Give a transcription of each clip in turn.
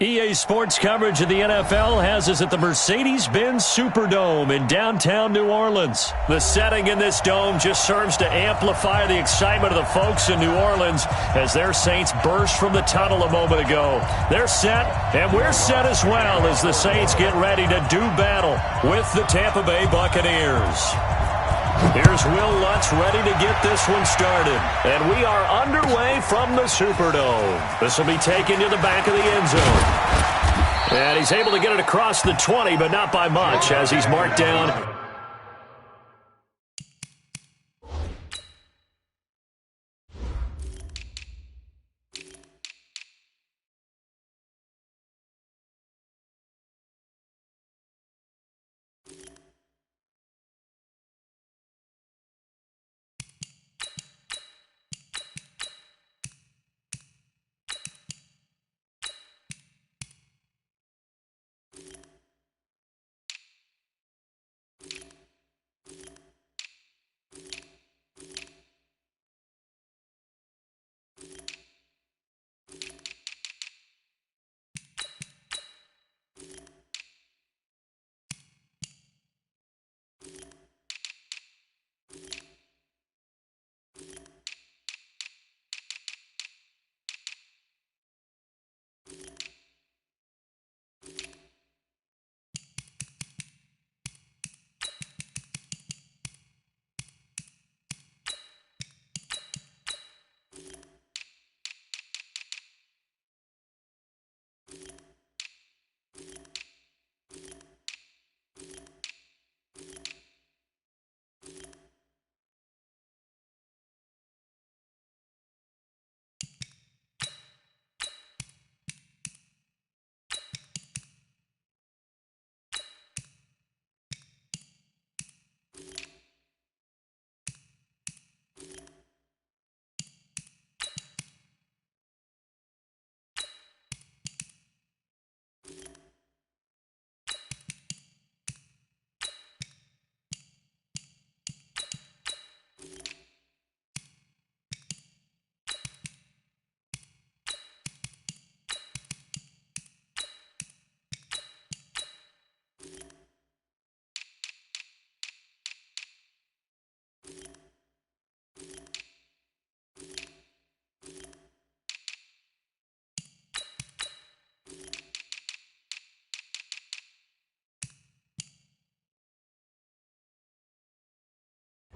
EA Sports coverage of the NFL has us at the Mercedes-Benz Superdome in downtown New Orleans. The setting in this dome just serves to amplify the excitement of the folks in New Orleans as their Saints burst from the tunnel a moment ago. They're set, and we're set as well as the Saints get ready to do battle with the Tampa Bay Buccaneers. Here's Will Lutz ready to get this one started. And we are underway from the Superdome. This will be taken to the back of the end zone. And he's able to get it across the 20, but not by much as he's marked down.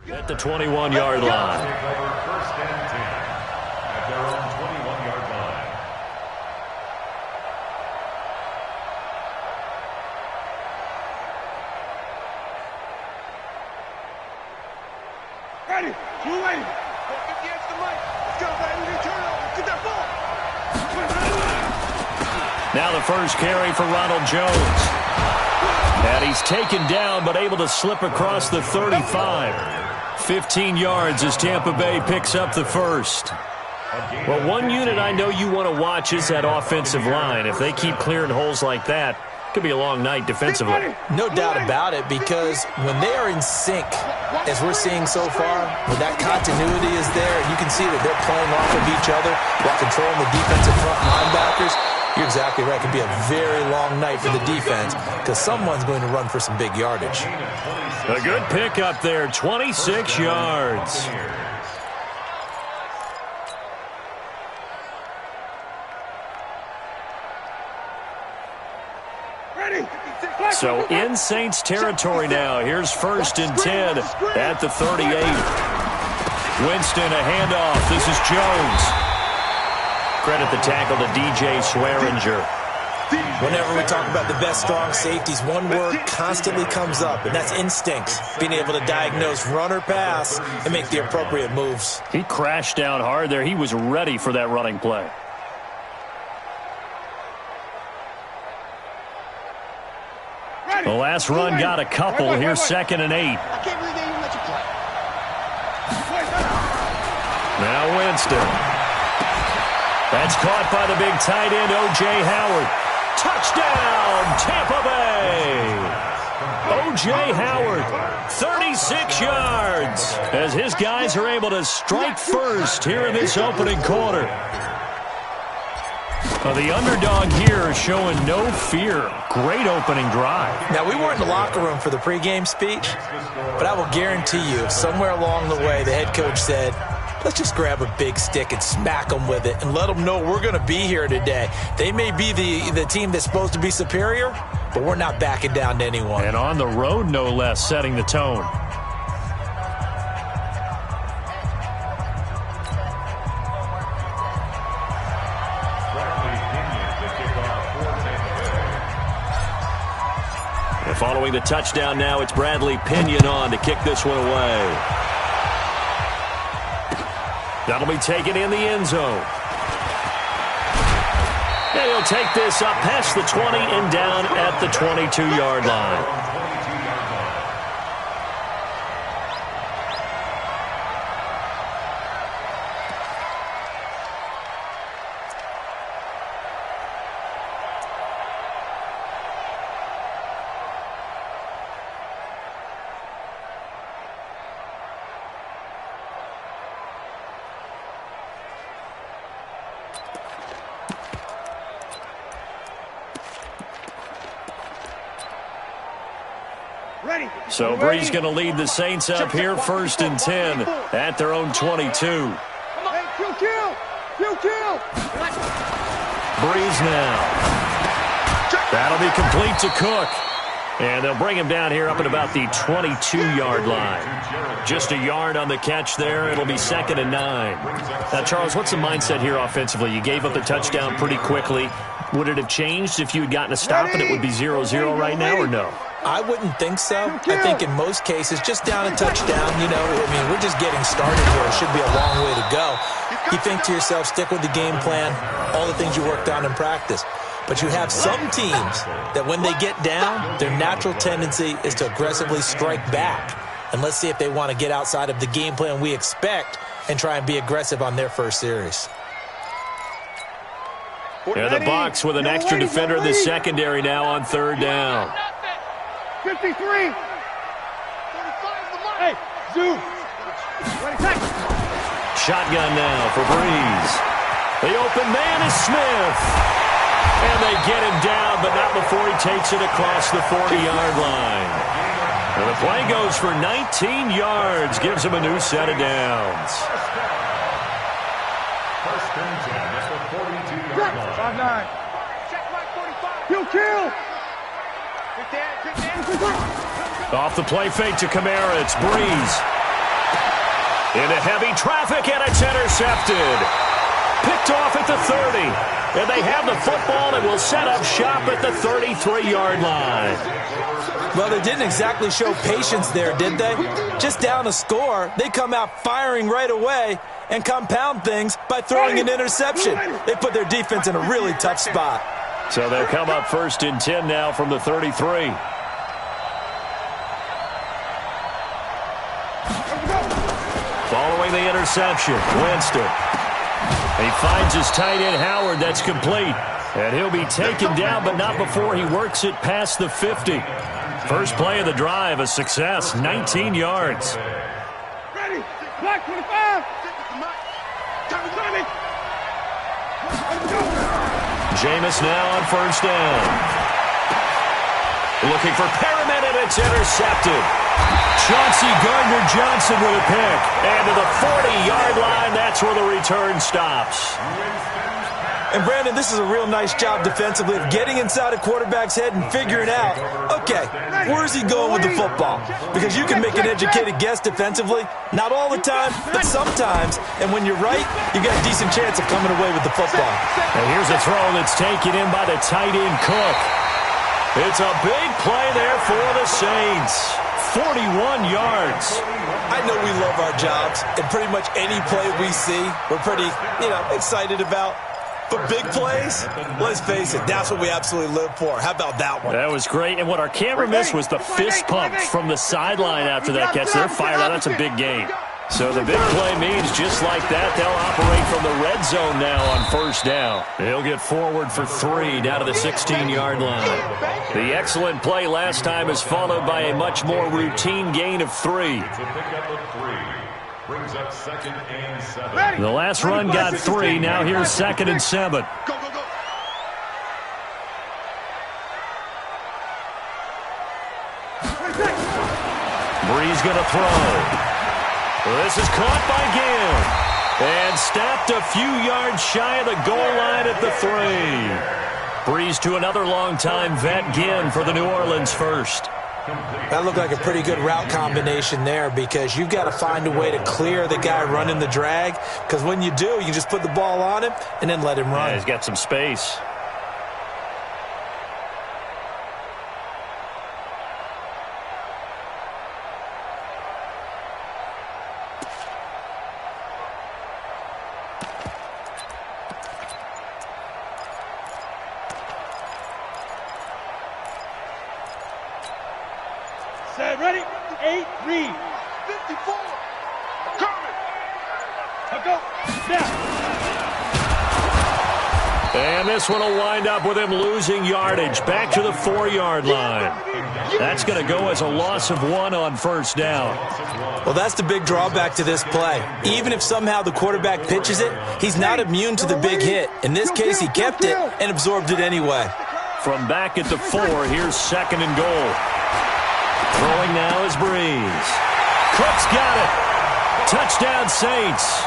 At the 21-yard line. First and 10 at their own 21-yard line. Ready. You ready. 50 yards to Mike. Let's go, baby. Turn over. Get that ball. Now the first carry for Ronald Jones. And he's taken down but able to slip across the 35. 15 yards as Tampa Bay picks up the first. Well, one unit I know you want to watch is that offensive line. If they keep clearing holes like that, it could be a long night defensively. No doubt about it, because when they are in sync, as we're seeing so far, when that continuity is there, and you can see that they're playing off of each other while controlling the defensive front linebackers, you're exactly right. It could be a very long night for the defense because someone's going to run for some big yardage. A good pickup there, 26 yards. So in Saints territory now. Here's first and 10 at the 38. Winston, a handoff. This is Jones. Credit the tackle to DJ Swearinger. Whenever we talk about the best strong safeties, one word constantly comes up, and that's instinct. Being able to diagnose run or pass and make the appropriate moves. He crashed down hard there. He was ready for that running play. The last run got a couple. Here's second and 8. I can't believe they even let you play. Now Winston. That's caught by the big tight end, O.J. Howard. Touchdown, Tampa Bay. O.J. Howard, 36 yards, as his guys are able to strike first here in this opening quarter. Well, the underdog here is showing no fear. Great opening drive. Now, we weren't in the locker room for the pregame speech, but I will guarantee you somewhere along the way the head coach said, let's just grab a big stick and smack them with it and let them know we're going to be here today. They may be the team that's supposed to be superior, but we're not backing down to anyone. And on the road, no less, setting the tone. And following the touchdown now, it's Bradley Pinion on to kick this one away. That'll be taken in the end zone. And he'll take this up past the 20 and down at the 22-yard line. So Bree's going to lead the Saints up here, 1st and 10 at their own 22. Hey, kill. Breeze now. That'll be complete to Cook. And they'll bring him down here up at about the 22-yard line. Just a yard on the catch there. It'll be 2nd and 9. Now, Charles, what's the mindset here offensively? You gave up the touchdown pretty quickly. Would it have changed if you had gotten a stop and it would be 0-0 right now, or no? I wouldn't think so. I think in most cases, just down a touchdown, we're just getting started here. It should be a long way to go. You think to yourself, stick with the game plan, all the things you worked on in practice. But you have some teams that when they get down, their natural tendency is to aggressively strike back. And let's see if they want to get outside of the game plan we expect and try and be aggressive on their first series. Yeah, the Bucs with an extra defender in the secondary now on 3rd down. 53. Hey, zoom. Shotgun now for Breeze. The open man is Smith. And they get him down, but not before he takes it across the 40-yard line. And the play goes for 19 yards, gives him a new set of downs. 1st and 10 at the 42-yard line. 5-9. Check my 45. Kill. Off the play fake to Kamara, it's Breeze. Into heavy traffic, and it's intercepted. Picked off at the 30. And they have the football and will set up shop at the 33-yard line. Well, they didn't exactly show patience there, did they? Just down a score, they come out firing right away and compound things by throwing an interception. They put their defense in a really tough spot. So they'll come up 1st and 10 now from the 33. Following the interception, Winston. He finds his tight end, Howard. That's complete. And he'll be taken down, but not before he works it past the 50. First play of the drive, a success, 19 yards. Ready. Black 25. Jameis now on 1st down. Looking for Perriman, and it's intercepted. Chauncey Gardner-Johnson with a pick. And to the 40-yard line, that's where the return stops. And, Brandon, this is a real nice job defensively of getting inside a quarterback's head and figuring out, okay, where's he going with the football? Because you can make an educated guess defensively. Not all the time, but sometimes. And when you're right, you got a decent chance of coming away with the football. And here's a throw that's taken in by the tight end, Cook. It's a big play there for the Saints. 41 yards. I know we love our jobs, and pretty much any play we see, we're pretty, excited about. But big plays, let's face it, that's what we absolutely live for. How about that one? That was great. And what our camera missed was the fist pumps from the sideline after that catch. They're fired out. That's a big game. So the big play means just like that, they'll operate from the red zone now on 1st down. They'll get forward for 3 down to the 16-yard line. The excellent play last time is followed by a much more routine gain of 3. It's a pickup of 3. Brings up 2nd and 7. The last run got 3. Now here's 2nd and 7. Go. Brees going to throw. This is caught by Ginn. And stopped a few yards shy of the goal line at the 3. Brees to another long-time vet, Ginn, for the New Orleans first. That looked like a pretty good route combination there, because you've got to find a way to clear the guy running the drag, because when you do, you just put the ball on him and then let him run. Yeah, he's got some space. Set, ready? 8, read. 54. Coming. Now go. Now. And this one will wind up with him losing yardage back to the 4-yard line. That's going to go as a loss of 1 on first down. Well, that's the big drawback to this play. Even if somehow the quarterback pitches it, he's not immune to the big hit. In this case, he kept it and absorbed it anyway. From back at the 4, here's second and goal. Throwing now is Brees. Cook's got it. Touchdown, Saints.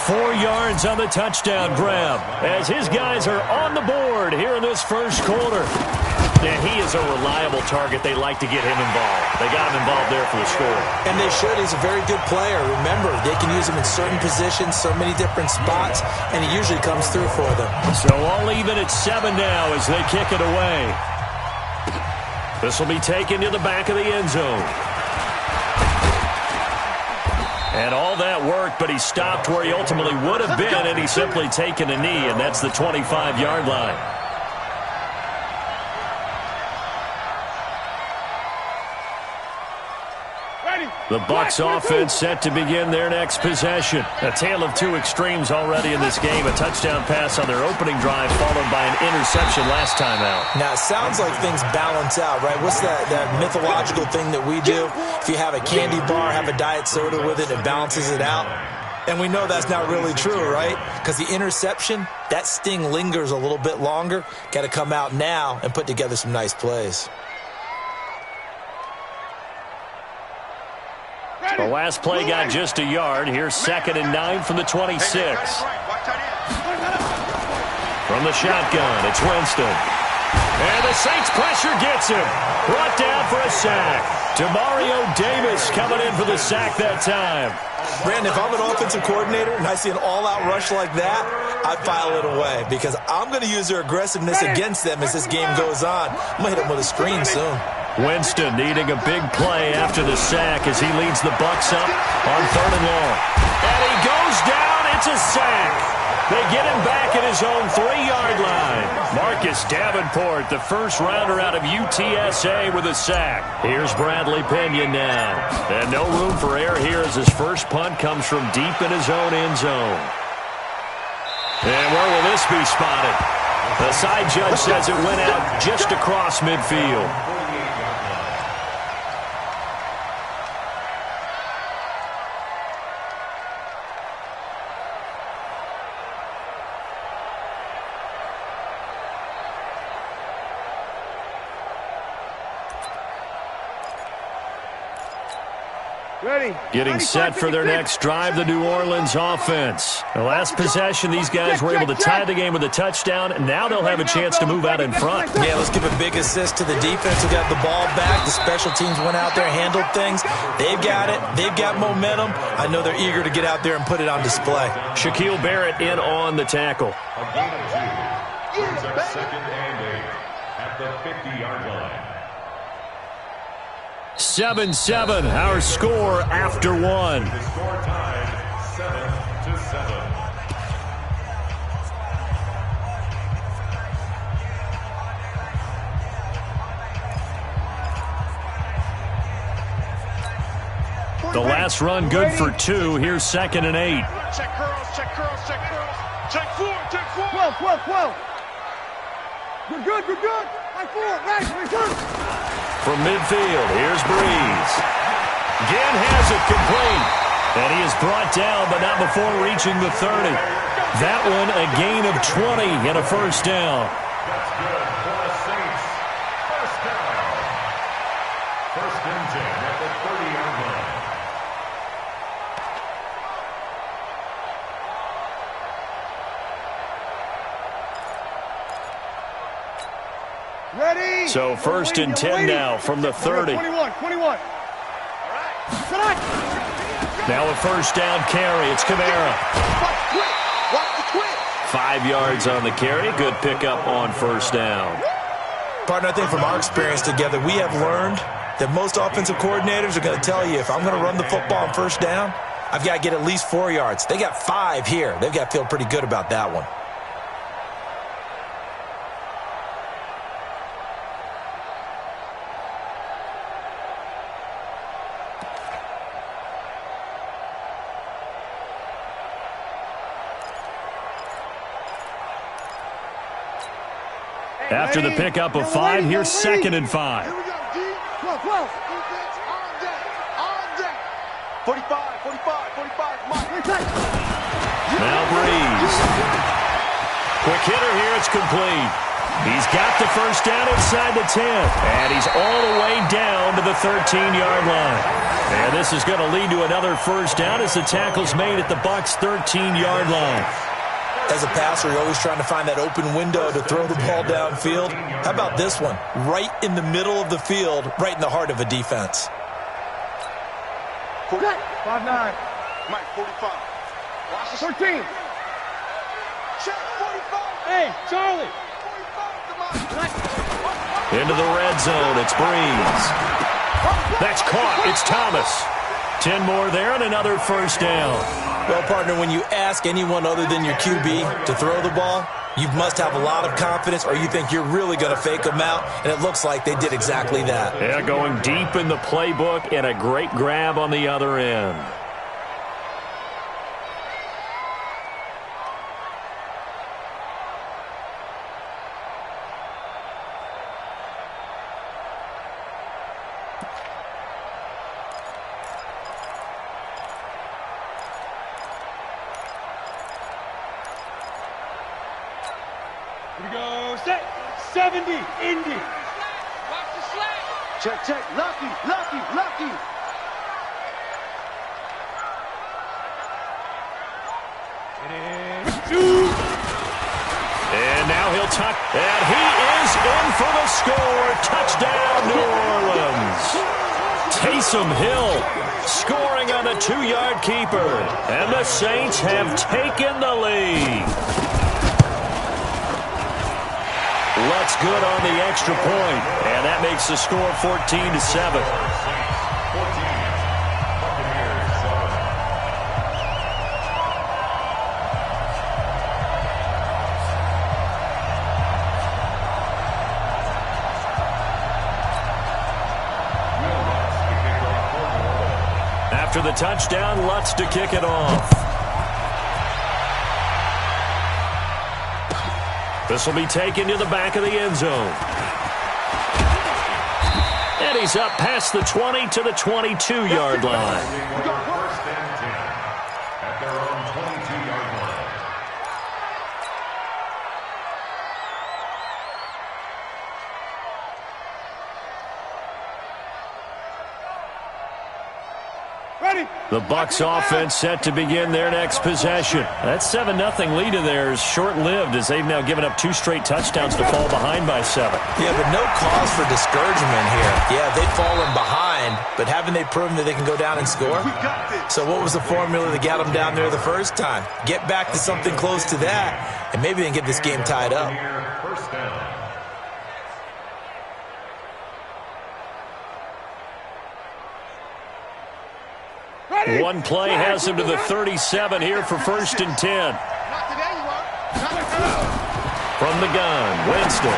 4 yards on the touchdown grab as his guys are on the board here in this first quarter. Yeah, he is a reliable target. They like to get him involved. They got him involved there for the score. And they should. He's a very good player. Remember, they can use him in certain positions, so many different spots, and he usually comes through for them. So all even at 7 now as they kick it away. This will be taken to the back of the end zone. And all that worked, but he stopped where he ultimately would have been, and he's simply taken a knee, and that's the 25-yard line. The Bucs offense set to begin their next possession. A tale of two extremes already in this game. A touchdown pass on their opening drive followed by an interception last time out. Now, it sounds like things balance out, right? What's that mythological thing that we do? If you have a candy bar, have a diet soda with it, it balances it out. And we know that's not really true, right? Because the interception, that sting lingers a little bit longer. Got to come out now and put together some nice plays. The last play got just a yard. Here's second and 9 from the 26. From the shotgun, it's Winston. And the Saints pressure gets him. Brought down for a sack. Demario Davis coming in for the sack that time. Brandon, if I'm an offensive coordinator and I see an all-out rush like that, I file it away because I'm going to use their aggressiveness against them as this game goes on. I'm going to hit them with a screen soon. Winston needing a big play after the sack as he leads the Bucs up on 3rd and long. And he goes down. It's a sack. They get him back at his own 3-yard line. Marcus Davenport, the first rounder out of UTSA with a sack. Here's Bradley Pinion now. And no room for error here as his first punt comes from deep in his own end zone. And where will this be spotted? The side judge says it went out just across midfield. Getting set for their next drive, the New Orleans offense. The last possession, these guys were able to tie the game with a touchdown, and now they'll have a chance to move out in front. Yeah, let's give a big assist to the defense who got the ball back. The special teams went out there, handled things. They've got it. They've got momentum. I know they're eager to get out there and put it on display. Shaquille Barrett in on the tackle. A gain of 2. Brings up 2nd and 8 at the 50-yard line. 7-7, our score after 1. The score tied 7-7. The last run good for 2. Here's 2nd and 8. Check curls, check curls, check curls. Check 4, check 4. 12. You're good. Like 4, right, return. From midfield, here's Brees. Ginn has it complete. And he is brought down, but not before reaching the 30. That one, a gain of 20 and a first down. That's good for the Saints. First down. First and 10 at the 30-yard line. Ready? So first and 10 now from the 30. 21. Now a first down carry. It's Kamara. 5 yards on the carry. Good pickup on first down. Partner, I think from our experience together, we have learned that most offensive coordinators are going to tell you, if I'm going to run the football on first down, I've got to get at least 4 yards. They got 5 here. They've got to feel pretty good about that one. After the pickup of 5, here's second and 5. Here we go, D. 12. Defense on deck. 45, Mike. Now Breeze. Quick hitter here, it's complete. He's got the first down inside the 10. And he's all the way down to the 13-yard line. And this is going to lead to another first down as the tackle's made at the Bucs' 13-yard line. As a passer, you're always trying to find that open window to throw the ball downfield. How about this one? Right in the middle of the field, right in the heart of a defense. 5-9. Mike, 45. Watch the 13. Check 45. Hey, Charlie. 45, come on. Into the red zone, it's Breeze. That's caught, it's Thomas. 10 more there and another first down. Well, partner, when you ask anyone other than your QB to throw the ball, you must have a lot of confidence, or you think you're really going to fake them out, and it looks like they did exactly that. Yeah, going deep in the playbook and a great grab on the other end. Here we go. Set. 70. Indy. Watch the slack. Check. Lucky. And now he'll tuck. And he is in for the score. Touchdown, New Orleans. Taysom Hill scoring on the 2-yard keeper. And the Saints have taken the lead. Lutz good on the extra point, and that makes the score 14-7. After the touchdown, Lutz to kick it off. This will be taken to the back of the end zone. And he's up past the 20 to the 22-yard line. First and 10 at their own 22-yard line. Ready. The Bucs offense set to begin their next possession. That 7-0 lead of theirs short-lived as they've now given up 2 straight touchdowns to fall behind by 7. Yeah, but no cause for discouragement here. Yeah, they've fallen behind, but haven't they proven that they can go down and score? So what was the formula that got them down there the first time? Get back to something close to that, and maybe they can get this game tied up. First down. Ready. One play has him to the 37 here for first and 10. Not today, you won't. From the gun, Winston.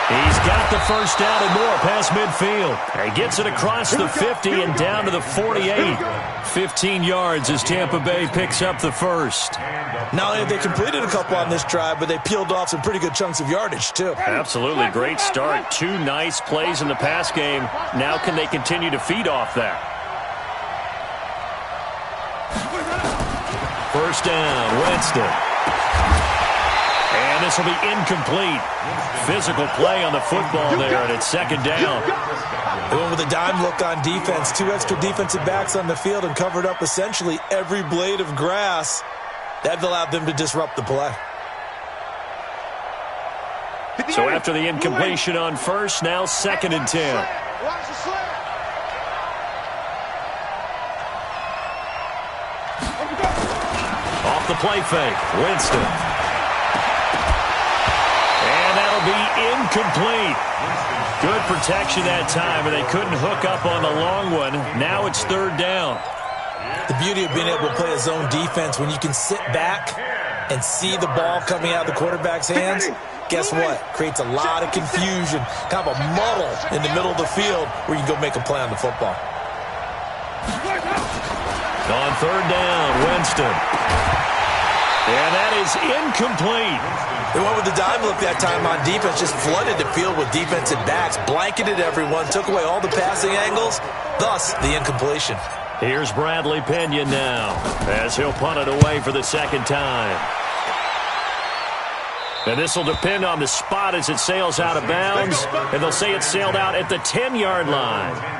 He's got the first down and more past midfield. He gets it across the 50 and down to the 48. 15 yards as Tampa Bay picks up the first. Not only have they completed a couple on this drive, but they peeled off some pretty good chunks of yardage, too. Absolutely great start. 2 nice plays in the pass game. Now can they continue to feed off that? First down, Winston. And this will be incomplete. Physical play on the football there, and it's second down. They went with a dime look on defense. 2 extra defensive backs on the field and covered up essentially every blade of grass. That allowed them to disrupt the play. So after the incompletion on first, now 2nd and 10. Off the play fake, Winston. And that'll be incomplete. Good protection that time, and they couldn't hook up on the long one. Now it's 3rd down. The beauty of being able to play a zone defense when you can sit back and see the ball coming out of the quarterback's hands, guess what? Creates a lot of confusion, kind of a muddle in the middle of the field where you can go make a play on the football. On 3rd down, Winston. And that is incomplete. They went with the dime look that time on defense, just flooded the field with defensive backs, blanketed everyone, took away all the passing angles, thus the incompletion. Here's Bradley Pinion now, as he'll punt it away for the 2nd time. And this will depend on the spot as it sails out of bounds, and they'll say it sailed out at the 10-yard line.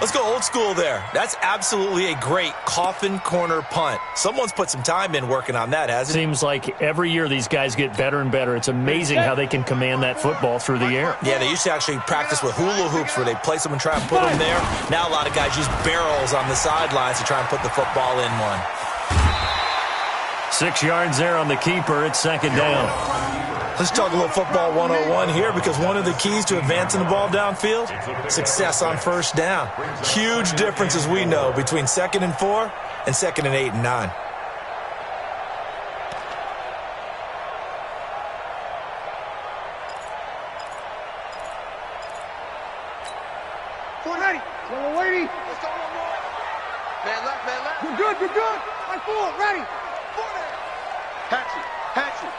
Let's go old school there. That's absolutely a great coffin corner punt. Someone's put some time in working on that, hasn't it? Seems like every year these guys get better and better. It's amazing how they can command that football through the air. Yeah, they used to actually practice with hula hoops where they place them and try and put them there. Now a lot of guys use barrels on the sidelines to try and put the football in one. 6 yards there on the keeper. It's 2nd down. Let's talk a little football 101 here, because one of the keys to advancing the ball downfield, success on 1st down. Huge difference, as we know, between 2nd and 4 and 2nd and 8 and 9. You're good, you're good. High 4, ready. 4 there. Patch it, patch it.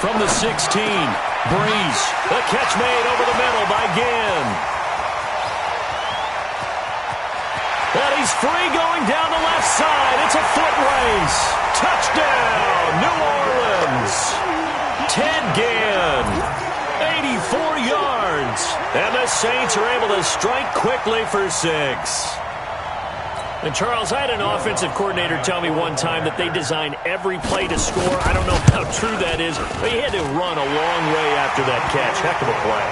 From the 16, Breeze. The catch made over the middle by Ginn. And he's free going down the left side. It's a foot race. Touchdown, New Orleans. Ted Ginn, 84 yards. And the Saints are able to strike quickly for 6. And, Charles, I had an offensive coordinator tell me one time that they design every play to score. I don't know how true that is, but he had to run a long way after that catch. Heck of a play.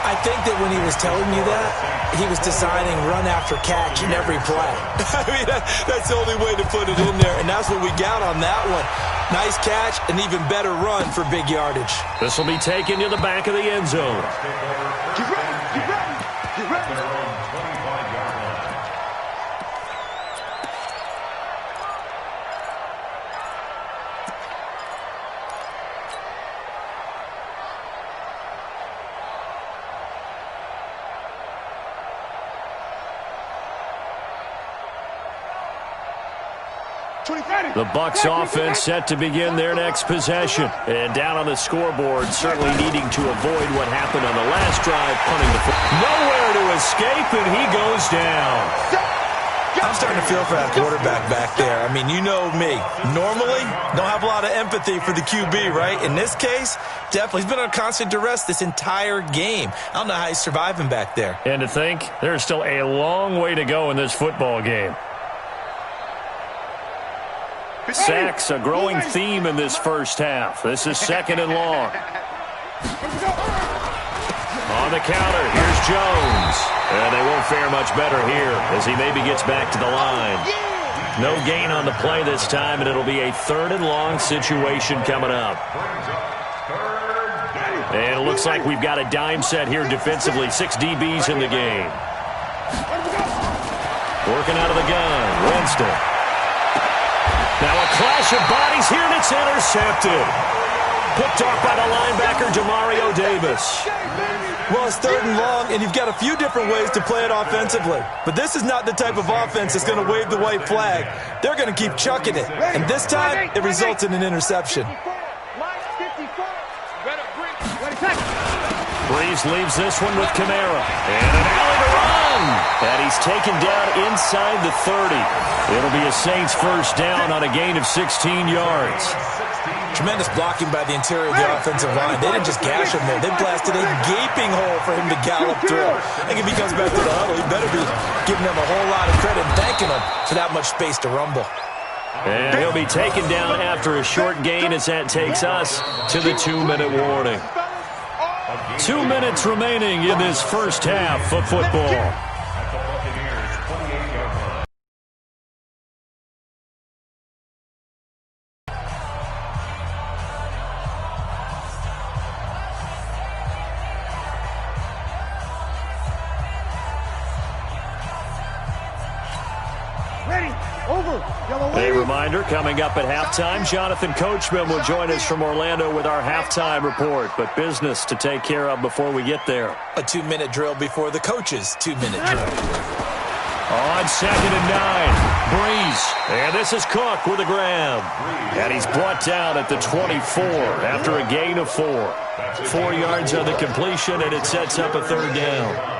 I think that when he was telling you that, he was designing run after catch in every play. I mean, that's the only way to put it in there, and that's what we got on that one. Nice catch, an even better run for big yardage. This will be taken to the back of the end zone. Get ready, get ready, get ready. The Bucs offense set to begin their next possession. And down on the scoreboard, certainly needing to avoid what happened on the last drive, punting the football. Nowhere to escape, and he goes down. I'm starting to feel for that quarterback back there. I mean, you know me. Normally, don't have a lot of empathy for the QB, right? In this case, definitely. He's been on constant duress this entire game. I don't know how he's surviving back there. And to think, there's still a long way to go in this football game. Sacks, a growing theme in this first half. This is 2nd and long. On the counter, here's Jones. And they won't fare much better here as he maybe gets back to the line. No gain on the play this time, and it'll be a 3rd and long situation coming up. And it looks like we've got a dime set here defensively. 6 DBs in the game. Working out of the gun, Winston. Now a clash of bodies here, and it's intercepted. Picked off by the linebacker, Demario Davis. Well, it's 3rd and long, and you've got a few different ways to play it offensively. But this is not the type of offense that's going to wave the white flag. They're going to keep chucking it. And this time, it results in an interception. Breeze leaves this one with Kamara. And an alley to run. And he's taken down inside the 30. It'll be a Saints first down on a gain of 16 yards. Tremendous blocking by the interior of the offensive line. They didn't just gash him there. They blasted a gaping hole for him to gallop through. I think if he comes back to the huddle, he better be giving them a whole lot of credit and thanking them for that much space to rumble. And he'll be taken down after a short gain as that takes us to the 2-minute warning. 2 minutes remaining in this first half of football. A reminder, coming up at halftime, Jonathan Coachman will join us from Orlando with our halftime report, but business to take care of before we get there. A 2-minute drill before the coach's 2-minute drill. On 2nd and 9, Breeze. And this is Cook with a grab. And he's brought down at the 24 after a gain of 4. 4 yards on the completion, and it sets up a 3rd down.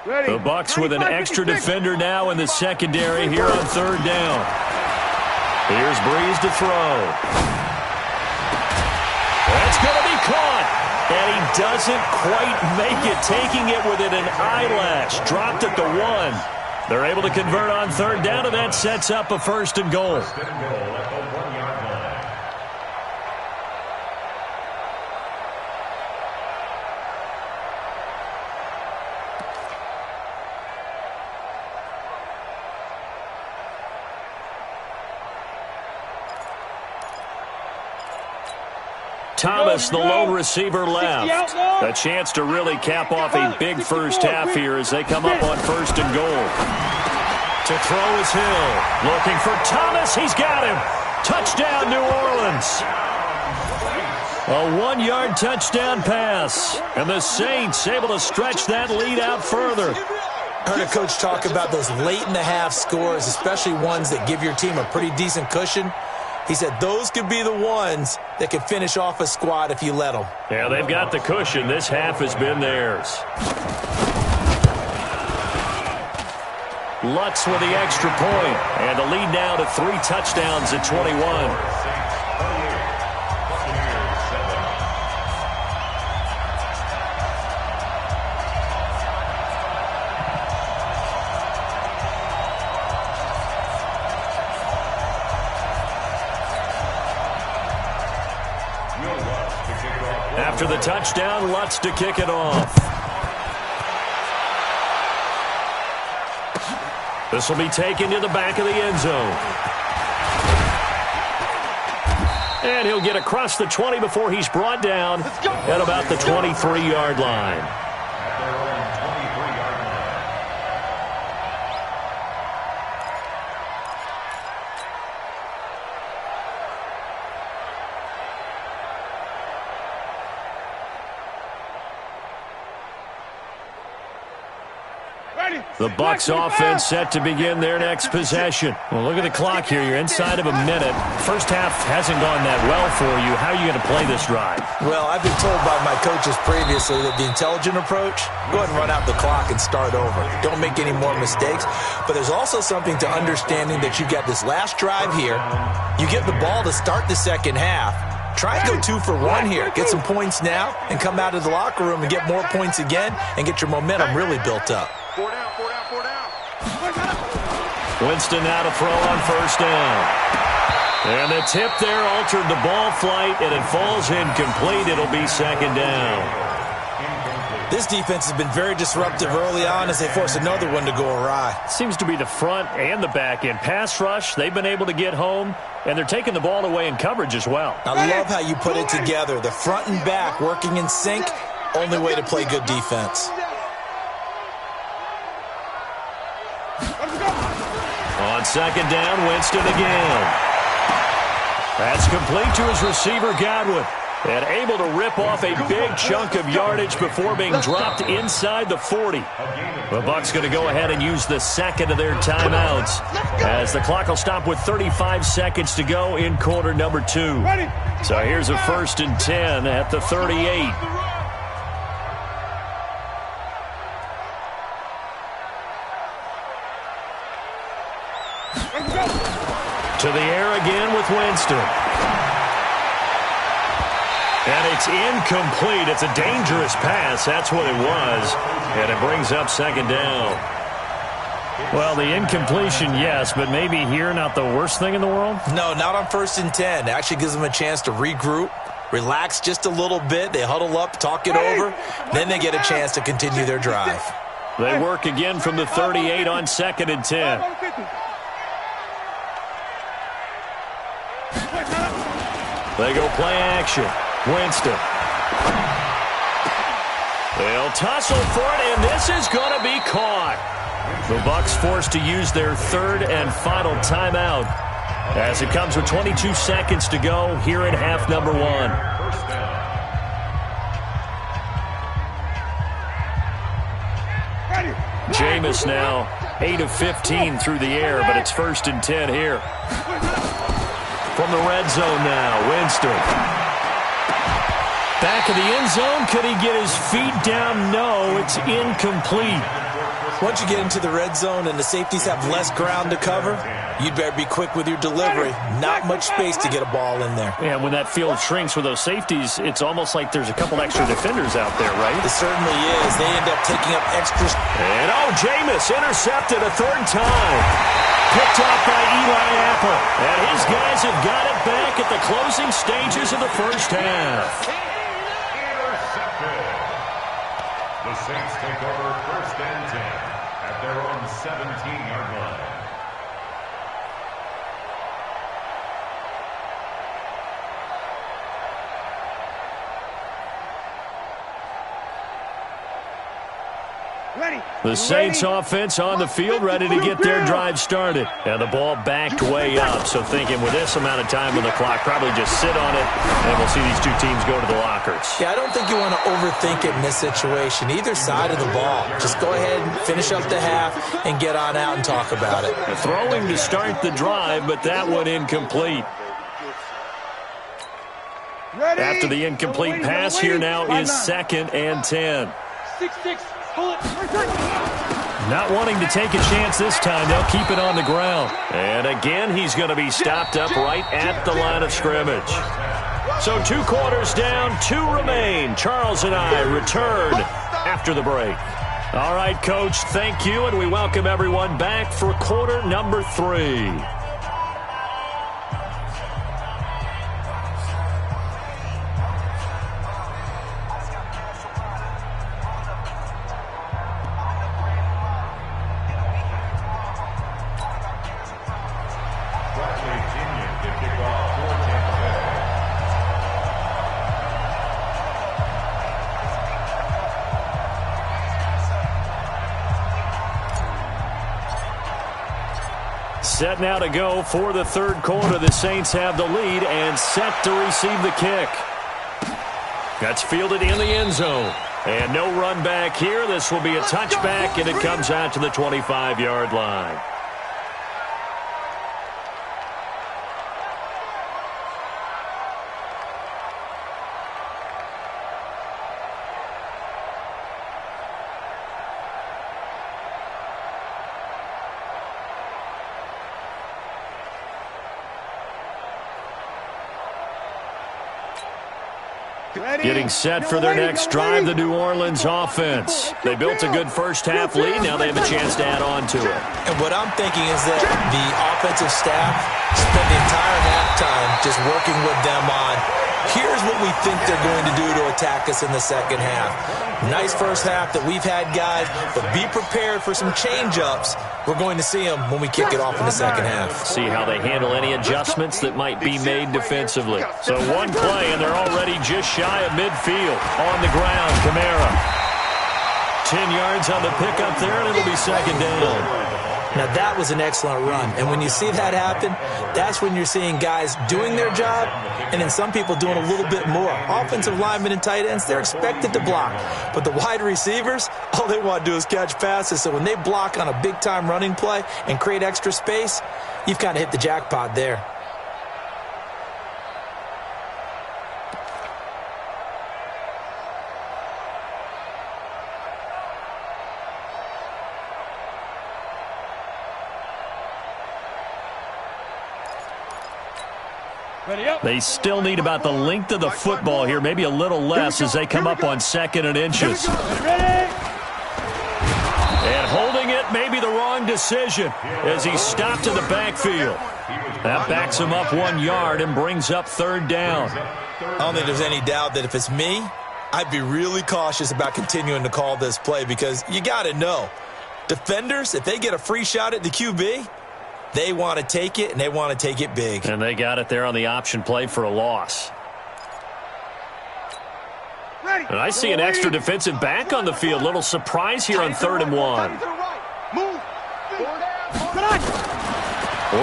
The Bucs with an extra defender now in the secondary here on 3rd down. Here's Breeze to throw. That's going to be caught. And he doesn't quite make it, taking it within an eyelash. Dropped at the 1. They're able to convert on 3rd down, and that sets up a 1st and goal. Thomas, the lone receiver, left. A chance to really cap off a big first half here as they come up on 1st and goal. To throw is Hill. Looking for Thomas. He's got him. Touchdown, New Orleans. A 1-yard touchdown pass. And the Saints able to stretch that lead out further. I heard a coach talk about those late-in-the-half scores, especially ones that give your team a pretty decent cushion. He said those could be the ones that could finish off a squad if you let them. Yeah, they've got the cushion. This half has been theirs. Lutz with the extra point, and the lead now to 3 touchdowns at 21. After the touchdown, Lutz to kick it off. This will be taken to the back of the end zone. And he'll get across the 20 before he's brought down at about the 23-yard line. The Bucs offense set to begin their next possession. Well, look at the clock here. You're inside of a minute. First half hasn't gone that well for you. How are you going to play this drive? Well, I've been told by my coaches previously that the intelligent approach, go ahead and run out the clock and start over. Don't make any more mistakes. But there's also something to understanding that you've got this last drive here. You get the ball to start the second half. Try and go 2 for 1 here. Get some points now and come out of the locker room and get more points again and get your momentum really built up. 4 down, 4 down, 4 down. Winston now to throw on 1st down. And the tip there altered the ball flight, and it falls incomplete. It'll be 2nd down. This defense has been very disruptive early on as they force another one to go awry. Seems to be the front and the back end. Pass rush, they've been able to get home, and they're taking the ball away in coverage as well. I love how you put it together. The front and back working in sync, only way to play good defense. On 2nd down, Winston again. That's complete to his receiver, Godwin. And able to rip off a big chunk of yardage before being dropped inside the 40. The Bucs going to go ahead and use the second of their timeouts as the clock will stop with 35 seconds to go in quarter number 2. So here's a 1st and 10 at the 38. To the air again with Winston. And it's incomplete. It's a dangerous pass. That's what it was. And it brings up 2nd down. Well, the incompletion, yes, but maybe here not the worst thing in the world? No, not on 1st and 10. It actually gives them a chance to regroup, relax just a little bit. They huddle up, talk it over. Then they get a chance to continue their drive. They work again from the 38 on 2nd and 10. They go play action. Winston. They'll tussle for it, and this is going to be caught. The Bucs forced to use their 3rd and final timeout as it comes with 22 seconds to go here in half number 1. Jameis now 8 of 15 through the air, but it's 1st and 10 here. From the red zone now, Winston. Back of the end zone. Could he get his feet down? No, it's incomplete. Once you get into the red zone and the safeties have less ground to cover, you'd better be quick with your delivery. Not much space to get a ball in there. And when that field shrinks with those safeties, it's almost like there's a couple extra defenders out there, right? It certainly is. They end up taking up extra. And, Jameis intercepted a 3rd time. Picked off by Eli Apple. And his guys have got it back at the closing stages of the 1st half. The Saints take over 1st and 10 at their own 17-yard line. The Saints offense on the field, ready to get their drive started. And the ball backed way up, so thinking with this amount of time on the clock, probably just sit on it, and we'll see these two teams go to the lockers. Yeah, I don't think you want to overthink it in this situation, either side of the ball. Just go ahead and finish up the half and get on out and talk about it. Throwing to start the drive, but that one incomplete. After the incomplete pass, here now is 2nd and 10. 6-6. Not wanting to take a chance this time. They'll keep it on the ground. And again, he's going to be stopped up right at the line of scrimmage. So 2 quarters down, 2 remain. Charles and I return after the break. All right, Coach, thank you, and we welcome everyone back for quarter number 3. Set now to go for the 3rd quarter. The Saints have the lead and set to receive the kick. That's fielded in the end zone. And no run back here. This will be a touchback, and it comes out to the 25-yard line. Getting set for their next drive, the New Orleans offense. They built a good first half lead. Now they have a chance to add on to it. And what I'm thinking is that the offensive staff spent the entire halftime just working with them on, here's what we think they're going to do to attack us in the second half. Nice first half that we've had, guys, but be prepared for some change-ups. We're going to see them when we kick it off in the second half. See how they handle any adjustments that might be made defensively. So one play, and they're already just shy of midfield. On the ground, Kamara. 10 yards on the pickup there, and it'll be 2nd down. Now, that was an excellent run. And when you see that happen, that's when you're seeing guys doing their job and then some people doing a little bit more. Offensive linemen and tight ends, they're expected to block. But the wide receivers, all they want to do is catch passes. So when they block on a big-time running play and create extra space, you've kind of hit the jackpot there. They still need about the length of the football here, maybe a little less as they come up on 2nd and inches. And holding it may be the wrong decision as he stopped in the backfield. That backs him up 1 yard and brings up 3rd down. I don't think there's any doubt that if it's me, I'd be really cautious about continuing to call this play because you got to know, defenders, if they get a free shot at the QB, they want to take it, and they want to take it big. And they got it there on the option play for a loss. And I see an extra defensive back on the field. Little surprise here on 3rd and 1.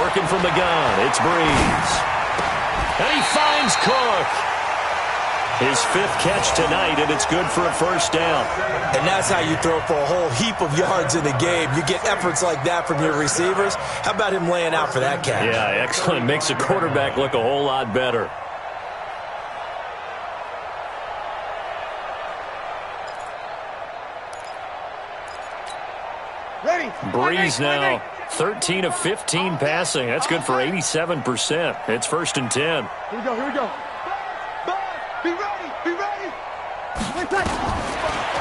Working from the gun, it's Breeze. And he finds Cook. His 5th catch tonight, and it's good for a 1st down. And that's how you throw for a whole heap of yards in the game. You get efforts like that from your receivers. How about him laying out for that catch? Yeah, excellent. Makes the quarterback look a whole lot better. Breeze now 13 of 15 passing. That's good for 87%. It's 1st and 10. Here we go, here we go. Be ready, be ready.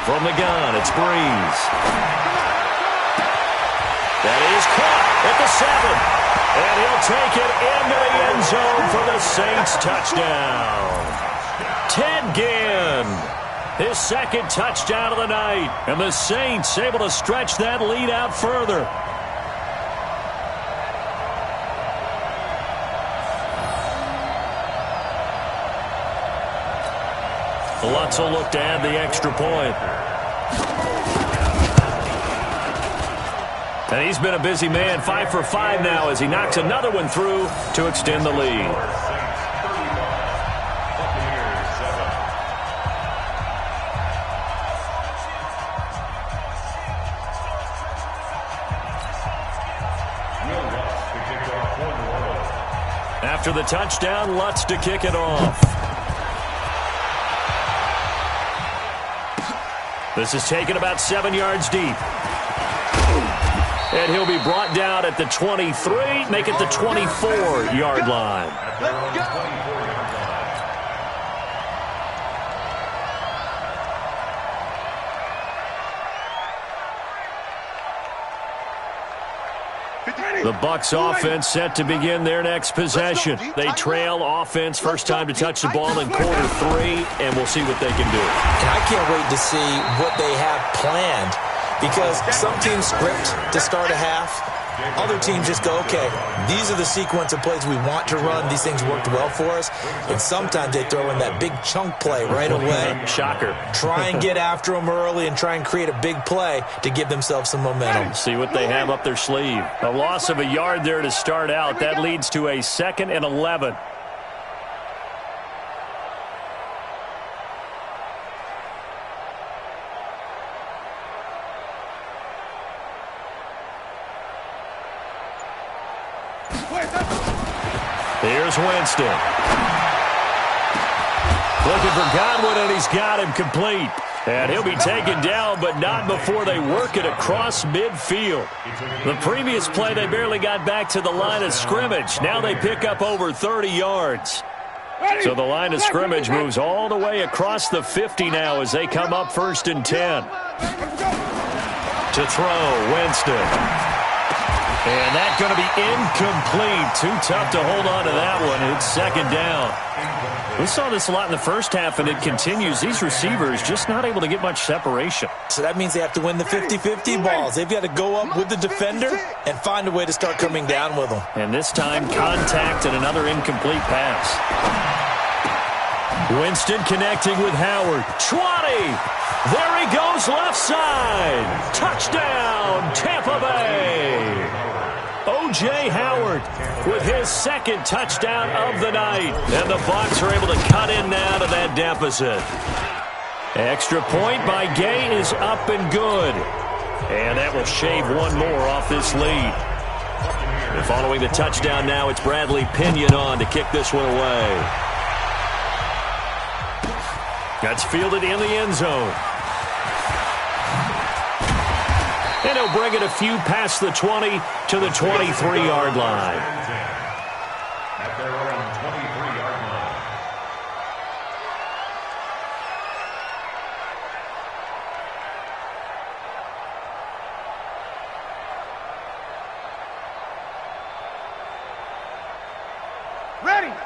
From the gun, it's Breeze. That is caught at the 7. And he'll take it into the end zone for the Saints touchdown. Ted Ginn, his 2nd touchdown of the night. And the Saints able to stretch that lead out further. Lutz will look to add the extra point. And he's been a busy man, 5 for 5 now as he knocks another one through to extend the lead. After the touchdown, Lutz to kick it off. This is taken about 7 yards deep. And he'll be brought down at the 23, make it the 24-yard line. The Bucs offense set to begin their next possession. They trail offense, first time to touch the ball in quarter 3, and we'll see what they can do. And I can't wait to see what they have planned because some teams script to start a half. Other teams just go, okay, these are the sequence of plays we want to run. These things worked well for us. And sometimes they throw in that big chunk play right away. Shocker. Try and get after them early and try and create a big play to give themselves some momentum. See what they have up their sleeve. A loss of a yard there to start out. That leads to a 2nd and 11. Here's Winston. Looking for Godwin, and he's got him complete. And he'll be taken down, but not before they work it across midfield. The previous play, they barely got back to the line of scrimmage. Now they pick up over 30 yards. So the line of scrimmage moves all the way across the 50 now as they come up 1st and 10. To throw, Winston. And that's going to be incomplete. Too tough to hold on to that one. It's 2nd down. We saw this a lot in the first half, and it continues. These receivers just not able to get much separation. So that means they have to win the 50-50 balls. They've got to go up with the defender and find a way to start coming down with them. And this time, contact and another incomplete pass. Winston connecting with Howard. 20. There he goes left side. Touchdown, Tampa Bay. O.J. Howard with his second touchdown of the night. And the Bucs are able to cut in now to that deficit. Extra point by Gay is up and good. And that will shave one more off this lead. And following the touchdown now, it's Bradley Pinion on to kick this one away. That's fielded in the end zone. And he'll bring it a few past the 20 to the 23-yard line. At their own 23-yard line.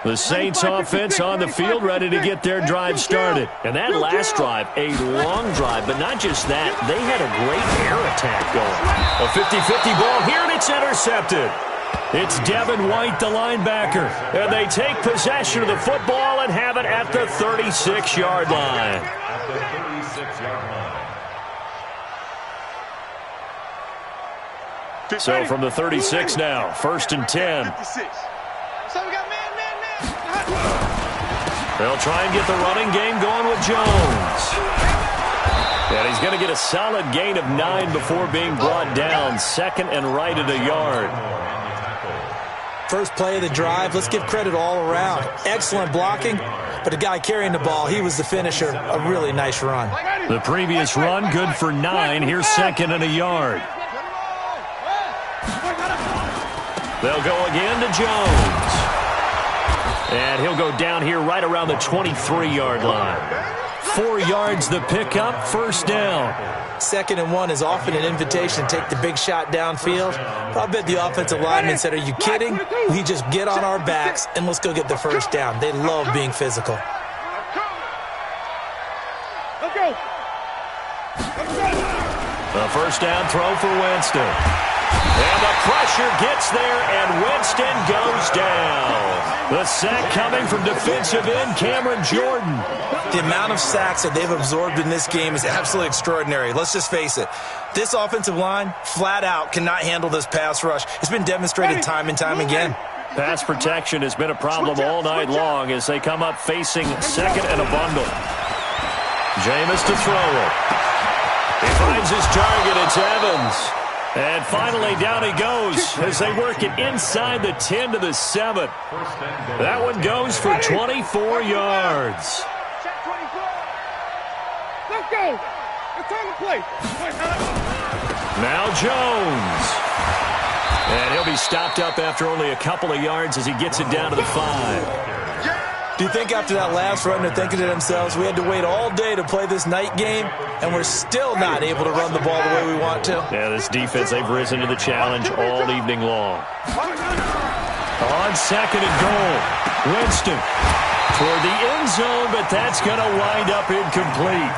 The Saints offense on the field, ready to get their drive started. And that last drive, a long drive, but not just that. They had a great air attack going. A 50-50 ball here, and it's intercepted. It's Devin White, the linebacker. And they take possession of the football and have it at the 36-yard line. At the 36-yard line. So from the 36 now, 1st and 10. So we got man. They'll try and get the running game going with Jones. And he's going to get a solid gain of 9 before being brought down. 2nd and right at a yard. First play of the drive, let's give credit all around. Excellent blocking, but the guy carrying the ball, he was the finisher. A really nice run. The previous run, good for 9. Here's 2nd and a yard. They'll go again to Jones. And he'll go down here right around the 23-yard line. 4 yards the pickup, 1st down. 2nd and 1 is often an invitation to take the big shot downfield. I bet the offensive lineman said, are you kidding? We just get on our backs and let's go get the 1st down. They love being physical. Let's go. The 1st down throw for Winston. And the pressure gets there, and Winston goes down. The sack coming from defensive end Cameron Jordan. The amount of sacks that they've absorbed in this game is absolutely extraordinary. Let's just face it. This offensive line, flat out, cannot handle this pass rush. It's been demonstrated time and time again. Pass protection has been a problem all night long as they come up facing 2nd and a bundle. Jameis to throw it. He finds his target. It's Evans. And finally, down he goes as they work it inside the 10 to the 7. That one goes for 24 yards. Let's go. It's time to play. Now Jones. And he'll be stopped up after only a couple of yards as he gets it down to the 5. Do you think after that last run they're thinking to themselves, we had to wait all day to play this night game, and we're still not able to run the ball the way we want to? Yeah, this defense, they've risen to the challenge all evening long. On 2nd and goal, Winston toward the end zone, but that's going to wind up incomplete.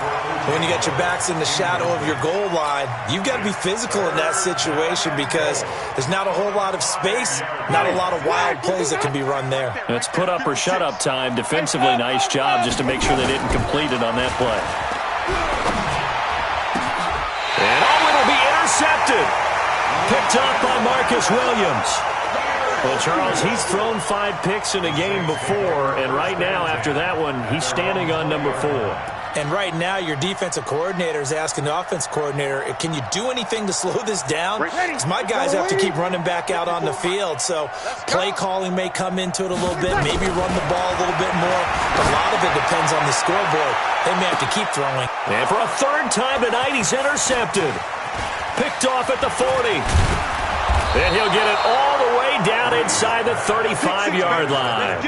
When you got your backs in the shadow of your goal line, you've got to be physical in that situation because there's not a whole lot of space, not a lot of wild plays that can be run there. It's put up or shut up time. Defensively, nice job just to make sure they didn't complete it on that play. And it'll be intercepted. Picked up by Marcus Williams. Well, Charles, he's thrown 5 picks in a game before, and right now, after that one, he's standing on number 4. And right now, your defensive coordinator is asking the offense coordinator, can you do anything to slow this down? Because my guys have to keep running back out on the field. So play calling may come into it a little bit, maybe run the ball a little bit more. A lot of it depends on the scoreboard. They may have to keep throwing. And for a 3rd time tonight, he's intercepted. Picked off at the 40. And he'll get it all the way down inside the 35-yard line.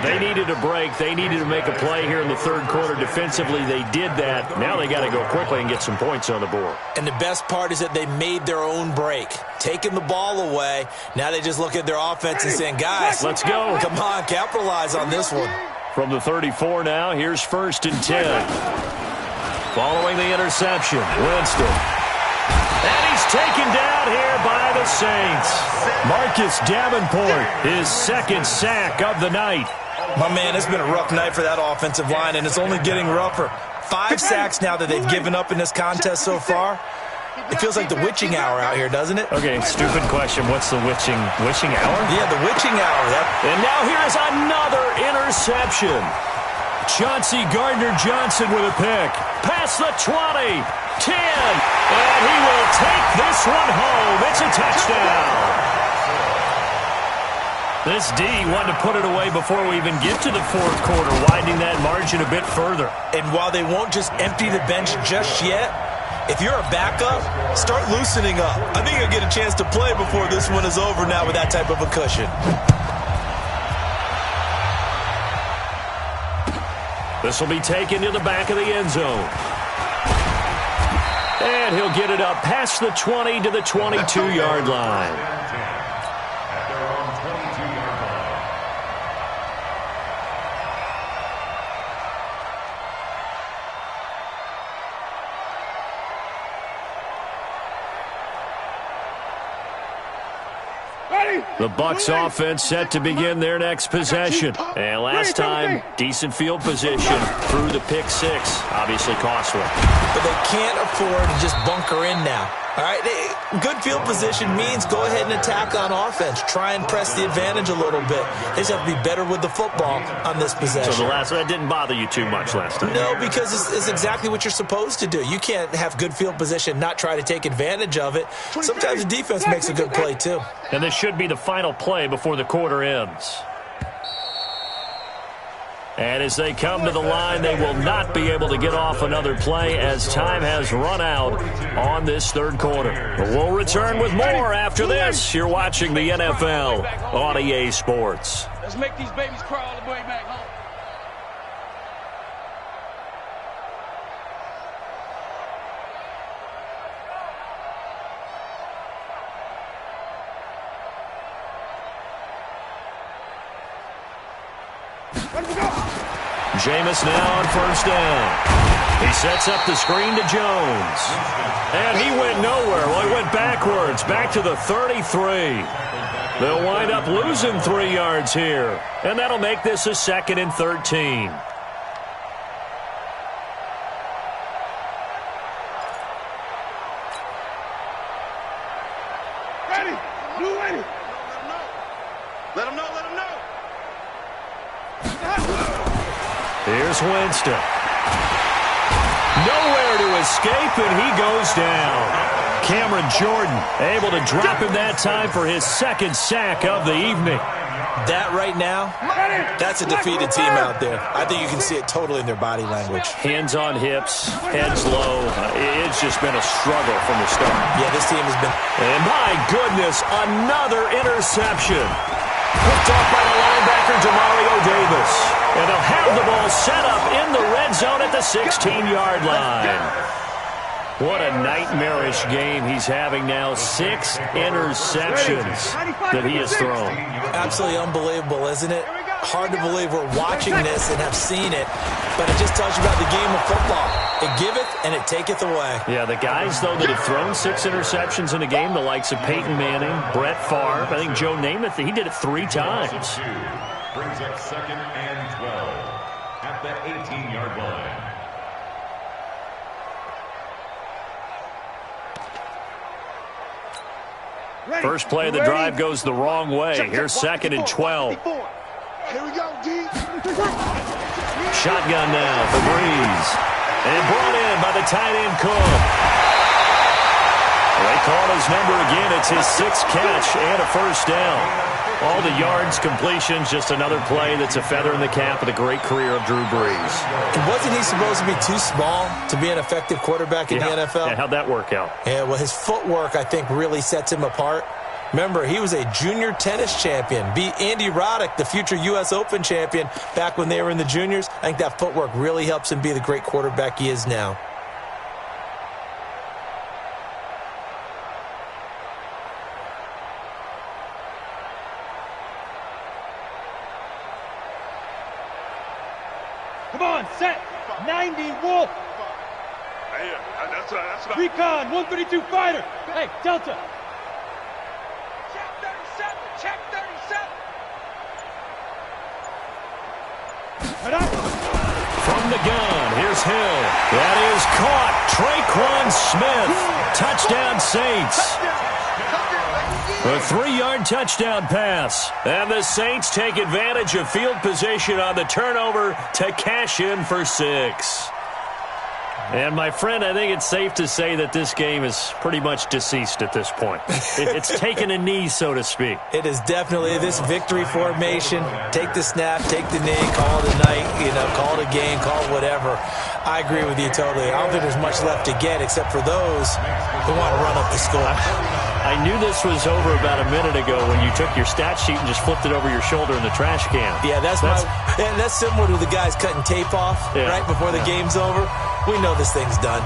They needed a break. They needed to make a play here in the 3rd quarter. Defensively, they did that. Now they got to go quickly and get some points on the board. And the best part is that they made their own break. Taking the ball away. Now they just look at their offense and saying, guys, let's go. Come on, capitalize on this one. From the 34 now, here's 1st and 10. Following the interception, Winston. And he's taken down here by the Saints. Marcus Davenport, his 2nd sack of the night. My man, it's been a rough night for that offensive line, and it's only getting rougher. 5 sacks now that they've given up in this contest so far. It feels like the witching hour out here, doesn't it? Okay, stupid question. What's the witching hour? Yeah, the witching hour. And now here's another interception. Chauncey Gardner-Johnson with a pick. Past the 20, 10, and he will take this one home. It's a touchdown. This D wanted to put it away before we even get to the fourth quarter, widening that margin a bit further. And while they won't just empty the bench just yet, if you're a backup, start loosening up. I think you'll get a chance to play before this one is over now with that type of a cushion. This will be taken to the back of the end zone. And he'll get it up past the 20 to the 22-yard line. The Bucs offense set to begin their next possession. And last time, decent field position through the pick six. Obviously costly. But they can't afford to just bunker in now. All right, good field position means go ahead and attack on offense. Try and press the advantage a little bit. They just have to be better with the football on this possession. So the last one didn't bother you too much last time? No, because it's exactly what you're supposed to do. You can't have good field position, not try to take advantage of it. Sometimes the defense makes a good play, too. And this should be the final play before the quarter ends. And as they come to the line, they will not be able to get off another play as time has run out on this third quarter. But we'll return with more after this. You're watching the NFL on EA Sports. Let's make these babies cry all the way back home. Jameis now on first down. He sets up the screen to Jones. And he went nowhere. Well, he went backwards, back to the 33. They'll wind up losing 3 yards here. And that'll make this a 2nd and 13. Ready? Blue ready. Let him know. Here's Winston. Nowhere to escape, and he goes down. Cameron Jordan able to drop him that time for his 2nd sack of the evening. That right now, that's a defeated team out there. I think you can see it totally in their body language. Hands on hips, heads low. It's just been a struggle from the start. Yeah, this team has been... And my goodness, another interception. Picked off by the linebacker, Demario Davis. And they'll have the ball set up in the red zone at the 16-yard line. What a nightmarish game he's having now. 6 interceptions that he has thrown. Absolutely unbelievable, isn't it? Hard to believe we're watching this and have seen it, but it just tells you about the game of football. It giveth and it taketh away. Yeah, the guys, though, that have thrown 6 interceptions in a game, the likes of Peyton Manning, Brett Favre, I think Joe Namath, he did it 3 times. Brings up 2nd and 12 at the 18-yard line. First play of the drive goes the wrong way. Here's 2nd and 12. Here we go, D. Shotgun now for Breeze. And brought in by the tight end Cook. They call his number again. It's his 6th catch and a first down. All the yards, completions, just another play that's a feather in the cap of the great career of Drew Brees. Wasn't he supposed to be too small to be an effective quarterback in the NFL? Yeah, how'd that work out? Yeah, well, his footwork, I think, really sets him apart. Remember, he was a junior tennis champion, beat Andy Roddick, the future U.S. Open champion, back when they were in the juniors. I think that footwork really helps him be the great quarterback he is now. Come on, set. 90, Wolf. Hey, that's right. Recon, 132 fighter. Hey, Delta. Check 37. From From the gun, here's Hill. That is caught. Traquan Smith. Touchdown, Saints. A 3-yard touchdown pass. And the Saints take advantage of field position on the turnover to cash in for 6. And, my friend, I think it's safe to say that this game is pretty much deceased at this point. It's taken a knee, so to speak. It is definitely this victory formation. Take the snap, take the knee, call it a night, call it a game, call it whatever. I agree with you totally. I don't think there's much left to get except for those who want to run up the score. I knew this was over about a minute ago when you took your stat sheet and just flipped it over your shoulder in the trash can. Yeah, that's similar to the guys cutting tape off right before the game's over. We know this thing's done.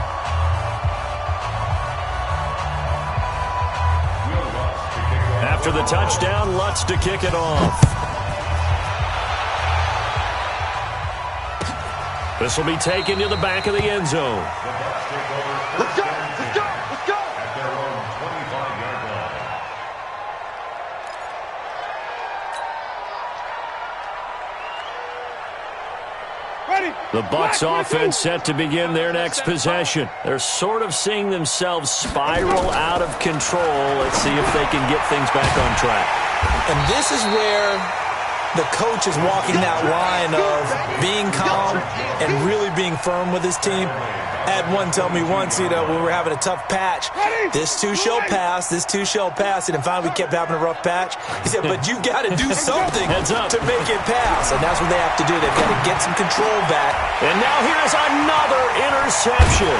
After the touchdown, Lutz to kick it off. This will be taken to the back of the end zone. Let's go! Let's go! Let's go! At their own 25-yard line. Ready! The Bucs offense set to begin their next possession. They're sort of seeing themselves spiral out of control. Let's see if they can get things back on track. And this is where the coach is walking that line of being calm and really being firm with his team. I had one tell me once, when we were having a tough patch, this too shall pass, this too shall pass, and then finally we kept having a rough patch. He said, but you've got to do something to make it pass, and that's what they have to do. They've got to get some control back. And now here's another interception.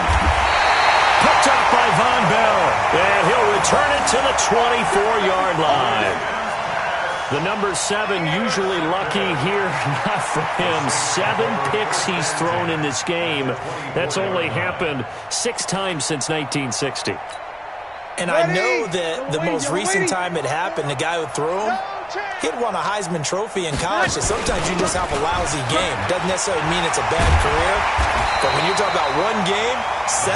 Picked up by Von Bell, and he'll return it to the 24-yard line. The number 7 usually lucky here, not for him. 7 picks he's thrown in this game. That's only happened 6 times since 1960. And I know that the most recent time it happened, the guy who threw him, he'd won a Heisman Trophy in college. So sometimes you just have a lousy game. Doesn't necessarily mean it's a bad career. But when you're talking about one game, 7,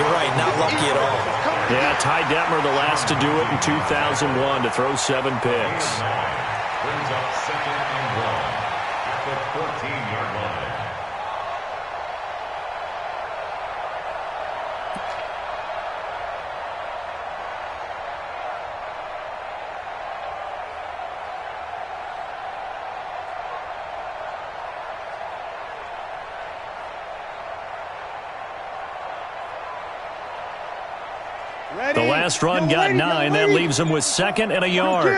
you're right, not lucky at all. Yeah, Ty Detmer the last to do it in 2001 to throw 7 picks. Brings up 2nd and 1 at the 14-yard line. The last run got 9. That leaves them with 2nd and a yard.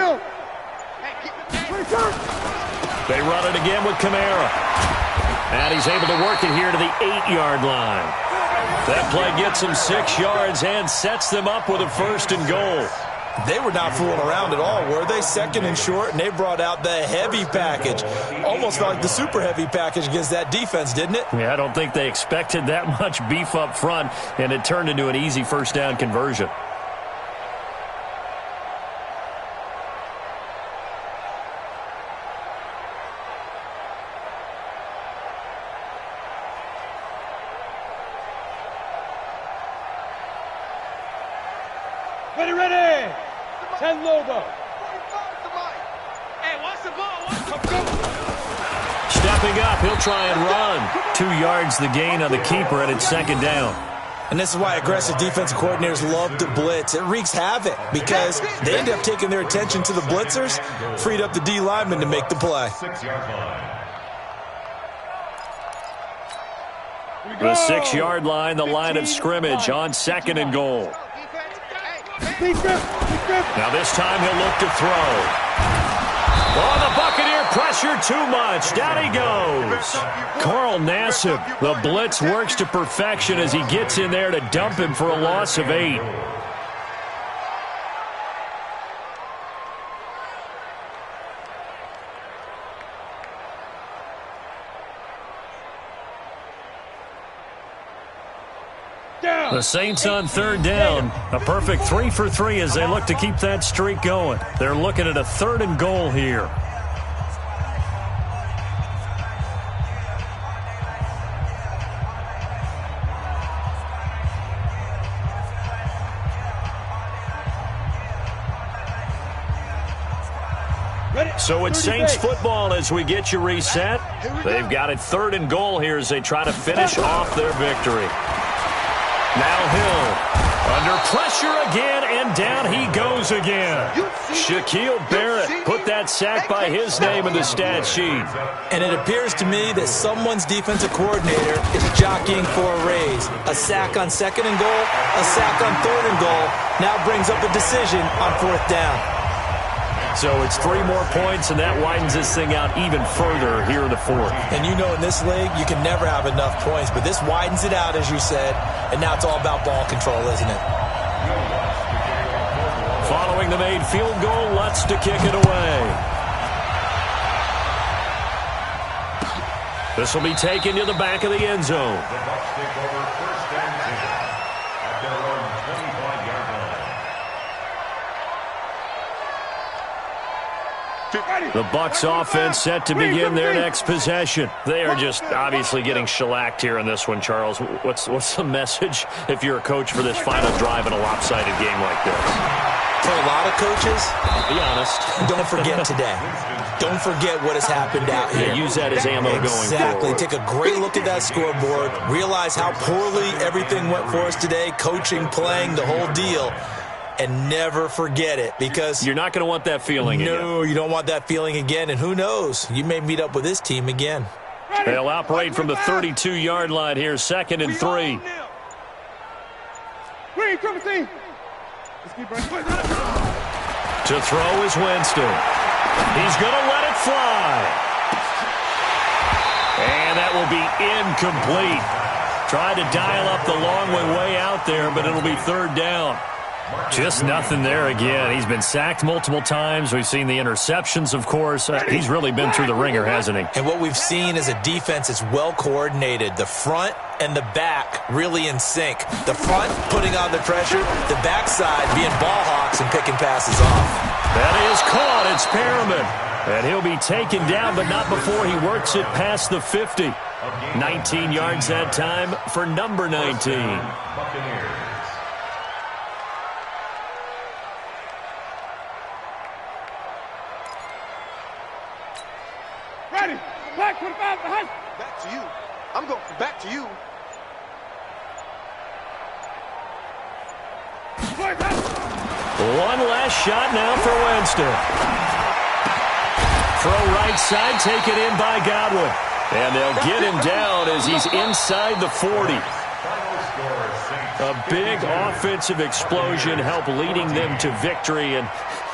They run it again with Kamara. And he's able to work it here to the 8-yard line. That play gets them 6 yards and sets them up with a 1st and goal. They were not fooling around at all, were they? 2nd and short, and they brought out the heavy package. Almost like the super heavy package against that defense, didn't it? Yeah, I don't think they expected that much beef up front, and it turned into an easy 1st down conversion. Ready! 10 logo. Hey, watch the ball. Stepping up, he'll try and run. 2 yards the gain on the keeper, and it's 2nd down. And this is why aggressive defensive coordinators love to blitz. It wreaks havoc because they end up taking their attention to the blitzers, freed up the D lineman to make the play. 6-yard line. The 6-yard line, the line of scrimmage on 2nd and goal. Now this time he'll look to throw. Oh, the Buccaneer pressure too much. Down he goes. Carl Nassib, the blitz works to perfection as he gets in there to dump him for a loss of 8. The Saints on 3rd down. A perfect 3 for 3 as they look to keep that streak going. They're looking at a 3rd and goal here. So it's Saints football as we get you reset. They've got it 3rd and goal here as they try to finish off their victory. Now Hill under pressure again, and down he goes again. Shaquille Barrett put that sack by his name in the stat sheet. And it appears to me that someone's defensive coordinator is jockeying for a raise. A sack on 2nd and goal, a sack on 3rd and goal, now brings up a decision on 4th down. So it's 3 more points, and that widens this thing out even further here in the 4th. And you know in this league, you can never have enough points, but this widens it out, as you said, and now it's all about ball control, isn't it? Following the made field goal, Lutz to kick it away. This will be taken to the back of the end zone. The Bucs take over 1st and 10 at their own 25-yard line. The Bucs offense set to begin their next possession. They are just obviously getting shellacked here in this one, Charles. What's the message if you're a coach for this final drive in a lopsided game like this? For a lot of coaches, be honest, don't forget today. Don't forget what has happened out here. Yeah, use that as ammo going forward. Exactly. Take a great look at that scoreboard. Realize how poorly everything went for us today. Coaching, playing, the whole deal. And never forget it, because you're not going to want that feeling again. No, you don't want that feeling again. And who knows? You may meet up with this team again. They'll operate from the 32-yard line here, 2nd and 3. To throw is Winston. He's going to let it fly. And that will be incomplete. Tried to dial up the long way out there, but it'll be 3rd down. Just nothing there again. He's been sacked multiple times. We've seen the interceptions, of course. He's really been through the ringer, hasn't he? And what we've seen is a defense that's well coordinated. The front and the back really in sync. The front putting on the pressure, the backside being ball hawks and picking passes off. That is caught. It's Perriman. And he'll be taken down, but not before he works it past the 50. 19 yards that time for number 19. Buccaneers. Ready. Back 25 behind. Back to you. I'm going back to you. One last shot now for Winston. Throw right side, taken in by Godwin. And they'll get him down as he's inside the 40. A big offensive explosion helped leading them to victory. And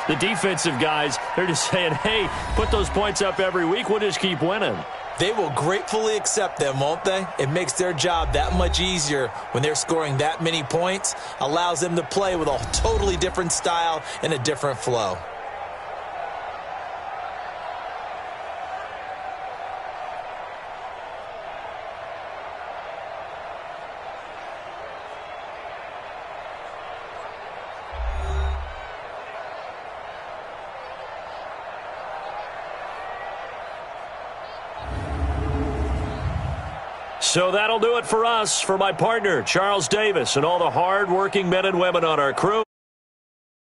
the defensive guys, they're just saying, hey, put those points up every week. We'll just keep winning. They will gratefully accept them, won't they? It makes their job that much easier when they're scoring that many points. Allows them to play with a totally different style and a different flow. So that'll do it for us. For my partner, Charles Davis, and all the hard-working men and women on our crew,